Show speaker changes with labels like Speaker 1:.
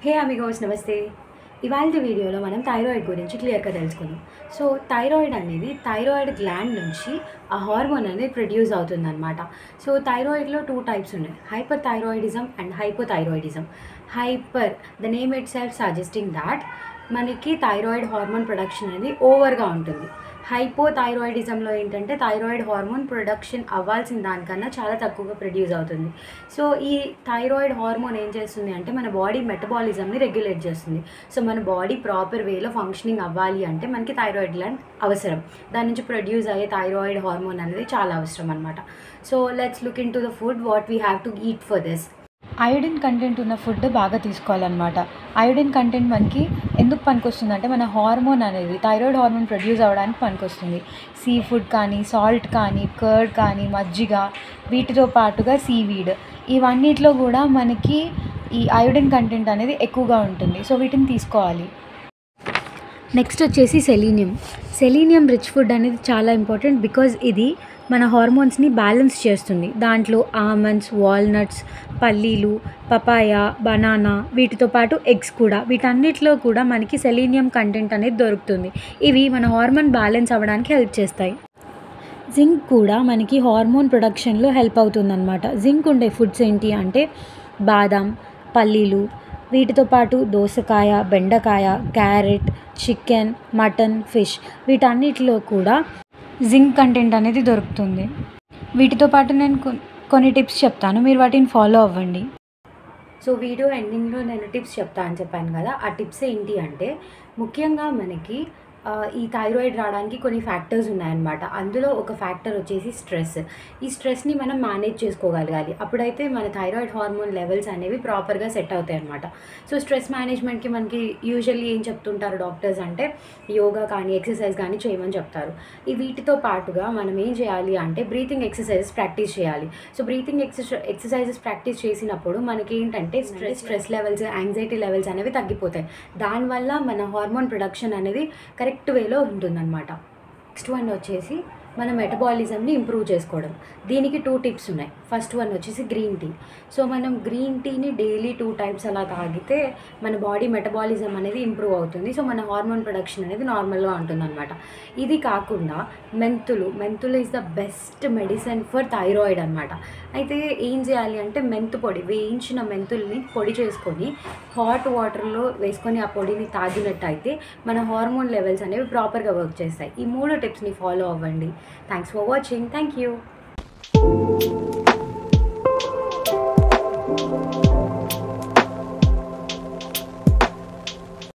Speaker 1: హే Amigos నమస్తే. ఇవాల్టి వీడియోలో మనం థైరాయిడ్ గురించి క్లియర్‌గా తెలుసుకుందాం. సో థైరాయిడ్ అనేది థైరాయిడ్ గ్లాండ్ నుంచి ఆ హార్మోన్ అనేది ప్రొడ్యూస్ అవుతుందనమాట. సో థైరాయిడ్‌లో 2 టైప్స్ ఉన్నాయి. Hyper thyroidism and hypothyroidism. Hyper the name it self suggesting thought మనకి థైరాయిడ్ హార్మోన్ ప్రొడక్షన్ అనేది ఓవర్‌గా ఉంటుంది. హైపోథైరాయిడిజంలో ఏంటంటే థైరాయిడ్ హార్మోన్ ప్రొడక్షన్ అవ్వాల్సిన దానికన్నా చాలా తక్కువగా ప్రొడ్యూస్ అవుతుంది. సో ఈ థైరాయిడ్ హార్మోన్ ఏం చేస్తుంది అంటే మన బాడీ మెటబాలిజంని రెగ్యులేట్ చేస్తుంది. సో మన బాడీ ప్రాపర్ వేలో ఫంక్షనింగ్ అవ్వాలి అంటే మనకి థైరాయిడ్ గ్లాండ్ అవసరం. దాని నుంచి ప్రొడ్యూస్ అయ్యే థైరాయిడ్ హార్మోన్ అనేది చాలా అవసరం అనమాట. So let's look in to the food what we have to eat for this.
Speaker 2: Iodine content ఉన్న ఫుడ్ బాగా తీసుకోవాలన్నమాట. అయోడిన్ కంటెంట్ మనకి ఎందుకు పనికొస్తుంది అంటే మన హార్మోన్ అనేది థైరాయిడ్ హార్మోన్ ప్రొడ్యూస్ అవ్వడానికి పనికొస్తుంది. సీ ఫుడ్ కానీ, సాల్ట్ కానీ, కర్డ్ కానీ, మజ్జిగ, వీటితో పాటుగా సీవీడ్, ఇవన్నిట్లో కూడా మనకి ఈ అయోడిన్ కంటెంట్ అనేది ఎక్కువగా ఉంటుంది. సో వీటిని తీసుకోవాలి.
Speaker 1: నెక్స్ట్ వచ్చేసి సెలీనియం రిచ్ ఫుడ్ అనేది చాలా ఇంపార్టెంట్ బికాజ్ ఇది మన హార్మోన్స్ని బ్యాలెన్స్ చేస్తుంది. దాంట్లో ఆల్మండ్స్, వాల్నట్స్, పల్లీలు, పపాయ, బనానా, వీటితో పాటు ఎగ్స్ కూడా, వీటన్నిటిలో కూడా మనకి సెలీనియం కంటెంట్ అనేది దొరుకుతుంది. ఇవి మన హార్మోన్ బ్యాలెన్స్ అవ్వడానికి హెల్ప్ చేస్తాయి. జింక్ కూడా మనకి హార్మోన్ ప్రొడక్షన్లో హెల్ప్ అవుతుందన్నమాట. జింక్ ఉండే ఫుడ్స్ ఏంటి అంటే బాదం, పల్లీలు, వీటితో పాటు దోసకాయ, బెండకాయ, క్యారెట్, చికెన్, మటన్, ఫిష్, వీటన్నిటిలో కూడా జింక్ కంటెంట్ అనేది దొరుకుతుంది. వీటితో పాటు నేను కొన్ని టిప్స్ చెప్తాను, మీరు వాటిని ఫాలో అవ్వండి. సో వీడియో ఎండింగ్లో నేను టిప్స్ చెప్తా అని చెప్పాను కదా, ఆ టిప్స్ ఏంటి అంటే ముఖ్యంగా మనకి ఈ థైరాయిడ్ రావడానికి కొన్ని ఫ్యాక్టర్స్ ఉన్నాయన్నమాట. అందులో ఒక ఫ్యాక్టర్ వచ్చేసి స్ట్రెస్. ఈ స్ట్రెస్ని మనం మేనేజ్ చేసుకోగలగాలి. అప్పుడైతే మన థైరాయిడ్ హార్మోన్ లెవెల్స్ అనేవి ప్రాపర్గా సెట్ అవుతాయి అన్నమాట. సో స్ట్రెస్ మేనేజ్మెంట్కి మనకి యూజువల్లీ ఏం చెప్తుంటారు డాక్టర్స్ అంటే యోగా కానీ, ఎక్సర్సైజ్ కానీ చేయమని చెప్తారు. ఈ వీటితో పాటుగా మనం ఏం చేయాలి అంటే బ్రీతింగ్ ఎక్సర్సైజెస్ ప్రాక్టీస్ చేయాలి. సో బ్రీతింగ్ ఎక్సర్సైజెస్ ప్రాక్టీస్ చేసినప్పుడు మనకి ఏంటంటే స్ట్రెస్ లెవెల్స్, యాంగ్జైటీ లెవెల్స్ అనేవి తగ్గిపోతాయి. దానివల్ల మన హార్మోన్ ప్రొడక్షన్ అనేది కరెక్ట్ వేలో ఉంటుందన్నమాట. నెక్స్ట్ వన్ వచ్చేసి మన మెటబాలిజంని ఇంప్రూవ్ చేసుకోవడం. దీనికి 2 టిప్స్ ఉన్నాయి. ఫస్ట్ వన్ వచ్చేసి గ్రీన్ టీ. సో మనం గ్రీన్ టీని డైలీ 2 టైమ్స్ అలా తాగితే మన బాడీ మెటబాలిజం అనేది ఇంప్రూవ్ అవుతుంది. సో మన హార్మోన్ ప్రొడక్షన్ అనేది నార్మల్గా ఉంటుందన్నమాట. ఇది కాకుండా మెంతులు is the best medicine for thyroid అనమాట. అయితే ఏం చేయాలి అంటే మెంతు పొడి, వేయించిన మెంతుల్ని పొడి చేసుకొని హాట్ వాటర్లో వేసుకొని ఆ పొడిని తాగినట్టయితే మన హార్మోన్ లెవెల్స్ అనేవి ప్రాపర్గా వర్క్ చేస్తాయి. ఈ 3 టిప్స్ని ఫాలో అవ్వండి. Thanks for watching. Thank you.